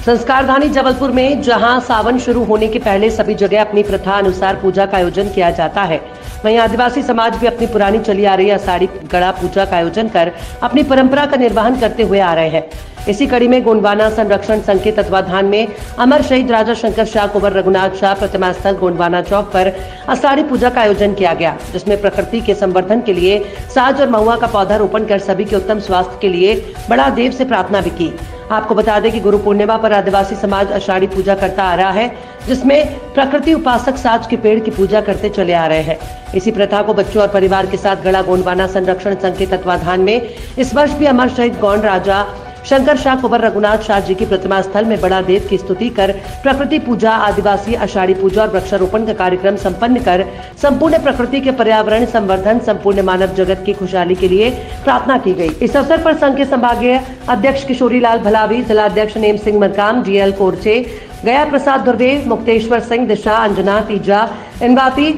संस्कारधानी जबलपुर में जहां सावन शुरू होने के पहले सभी जगह अपनी प्रथा अनुसार पूजा का आयोजन किया जाता है, वहीं आदिवासी समाज भी अपनी पुरानी चली आ रही आषाढ़ी गड़ा पूजा का आयोजन कर अपनी परंपरा का निर्वहन करते हुए आ रहे हैं। इसी कड़ी में गोंडवाना संरक्षण संघ के तत्वाधान में अमर शहीद राजा शंकर शाह कुंवर रघुनाथ शाह प्रतिमा स्थल गोंडवाना चौक पर आषाढ़ी पूजा का आयोजन किया गया, जिसमें प्रकृति के संवर्धन के लिए साज और महुआ का पौधा रोपण कर सभी के उत्तम स्वास्थ्य के लिए बड़ा देव से प्रार्थना भी की। आपको बता दें कि गुरु पूर्णिमा पर आदिवासी समाज आषाढ़ी पूजा करता आ रहा है, जिसमें प्रकृति उपासक साज के पेड़ की पूजा करते चले आ रहे हैं। इसी प्रथा को बच्चों और परिवार के साथ गड़ा गोंडवाना संरक्षण संघ के तत्वाधान में इस वर्ष भी अमर शहीद गौंड राजा शंकर शाह कुंवर रघुनाथ शाह जी की प्रतिमा स्थल में बड़ा देव की स्तुति कर प्रकृति पूजा, आदिवासी आषाढ़ी पूजा और वृक्षारोपण का कार्यक्रम संपन्न कर संपूर्ण प्रकृति के पर्यावरण संवर्धन, संपूर्ण मानव जगत की खुशहाली के लिए प्रार्थना की गई। इस अवसर पर संघ के संभागीय अध्यक्ष किशोरी लाल भलावी, जिलाध्यक्ष नेम सिंह मरकाम, जीएल कोरचे, गया प्रसाद दुर्वे, मुक्तेश्वर सिंह, दिशा, अंजना तीजा, इनवाती,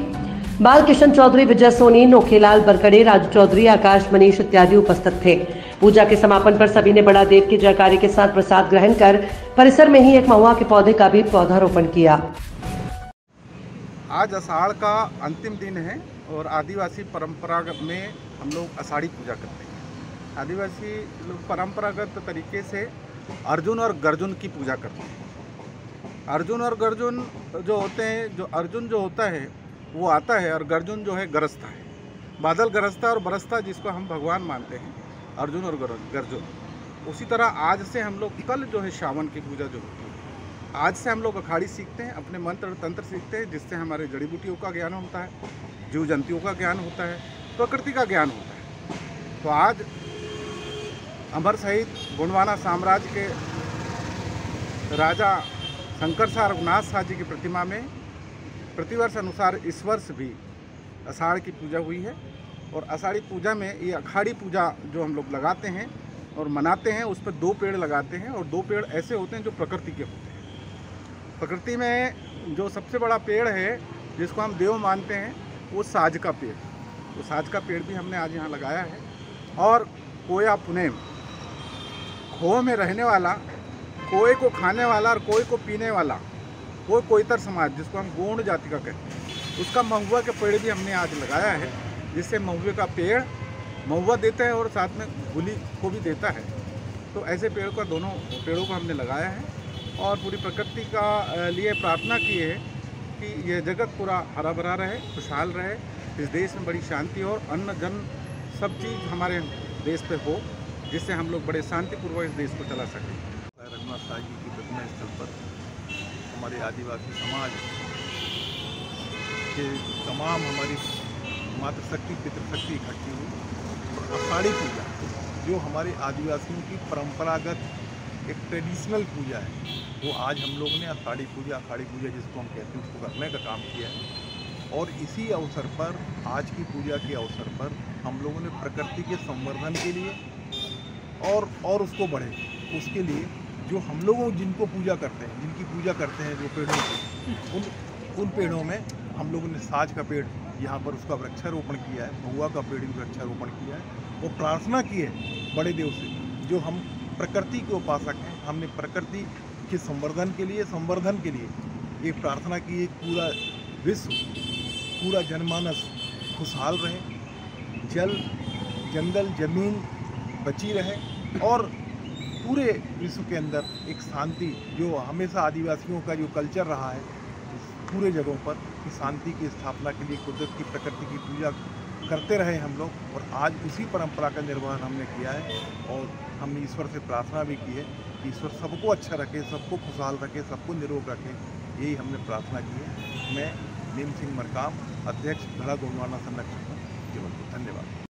बाल किशन चौधरी, विजय सोनी, नोखेलाल बरकड़े, राजू चौधरी, आकाश मनीष इत्यादि उपस्थित थे। पूजा के समापन पर सभी ने बड़ा देव की जयकारी के साथ प्रसाद ग्रहण कर परिसर में ही एक महुआ के पौधे का भी पौधारोपण किया। आज आषाढ़ का अंतिम दिन है और आदिवासी परंपरा में हम लोग आषाढ़ी पूजा करते हैं। आदिवासी लोग परंपरागत तरीके से अर्जुन और गर्जुन की पूजा करते हैं। अर्जुन और गर्जुन जो होते हैं, जो अर्जुन जो होता है वो आता है और गर्जुन जो है गरजता है। बादल गरजता और बरसता जिसको हम भगवान मानते हैं, अर्जुन और गर्जुन। उसी तरह आज से हम लोग कल जो है श्रावण की पूजा जो होती है, आज से हम लोग अखाड़ी सीखते हैं, अपने मंत्र और तंत्र सीखते हैं, जिससे हमारे जड़ी बूटियों का ज्ञान होता है, जीव जंतुओं का ज्ञान होता है, प्रकृति का ज्ञान होता है। तो आज अमर शहीद गोंडवाना साम्राज्य के राजा शंकर शाह रघुनाथ शाह जी की प्रतिमा में प्रतिवर्ष अनुसार इस वर्ष भी आषाढ़ की पूजा हुई है। और आषाढ़ी पूजा में ये अखाड़ी पूजा जो हम लोग लगाते हैं और मनाते हैं, उस पर 2 पेड़ लगाते हैं और 2 पेड़ ऐसे होते हैं जो प्रकृति के होते हैं। प्रकृति में जो सबसे बड़ा पेड़ है जिसको हम देव मानते हैं वो साज का पेड़। तो साज का पेड़ भी हमने आज यहाँ लगाया है। और कोया पुनेम, खोह में रहने वाला, कोए को खाने वाला और कोए को पीने वाला, वो कोयतर समाज जिसको हम गोंड जाति का कहते हैं, उसका महुआ के पेड़ भी हमने आज लगाया है, जिससे महुए का पेड़ महुआ देता है और साथ में गुली को भी देता है। तो ऐसे पेड़ को, दोनों पेड़ों को हमने लगाया है और पूरी प्रकृति का लिए प्रार्थना की है कि यह जगत पूरा हरा भरा रहे, खुशहाल रहे, इस देश में बड़ी शांति और अन्न जन सब चीज़ हमारे देश पे हो, जिससे हम लोग बड़े शांतिपूर्वक इस देश को चला सकें। रघुनाथ शाह जी की प्रतिमा स्थल पर हमारे आदिवासी समाज के तमाम हमारी मातृशक्ति पितृशक्ति इकट्ठी हुई और आषाढ़ी पूजा जो हमारे आदिवासियों की परंपरागत एक ट्रेडिशनल पूजा है, वो आज हम लोग ने आषाढ़ी पूजा जिसको हम कहते हैं उसको करने का काम किया है। और इसी अवसर पर, आज की पूजा के अवसर पर हम लोगों ने प्रकृति के संवर्धन के लिए और उसको बढ़े उसके लिए जो हम लोगों जिनको पूजा करते हैं, जिनकी पूजा करते हैं, जो पेड़ों की उन पेड़ों में हम लोगों ने साज का पेड़ यहाँ पर उसका वृक्षारोपण किया है, महुआ का पेड़ भी वृक्षारोपण किया है। वो प्रार्थना की है बड़े देव से, जो हम प्रकृति के उपासक हैं, हमने प्रकृति के संवर्धन के लिए एक प्रार्थना की, एक पूरा विश्व, पूरा जनमानस खुशहाल रहे, जल जंगल जमीन बची रहे और पूरे विश्व के अंदर एक शांति, जो हमेशा आदिवासियों का जो कल्चर रहा है पूरे जगहों पर, कि शांति की स्थापना के लिए कुदरत की, प्रकृति की पूजा करते रहे हम लोग। और आज उसी परंपरा का निर्वहन हमने किया है और हमने ईश्वर से प्रार्थना भी की है कि ईश्वर सबको अच्छा रखे, सबको खुशहाल रखे, सबको निरोग रखे, यही हमने प्रार्थना की है। मैं नेम सिंह मरकाम, अध्यक्ष गड़ा गोंडवाना संरक्षण संघ, जबलपुर। धन्यवाद।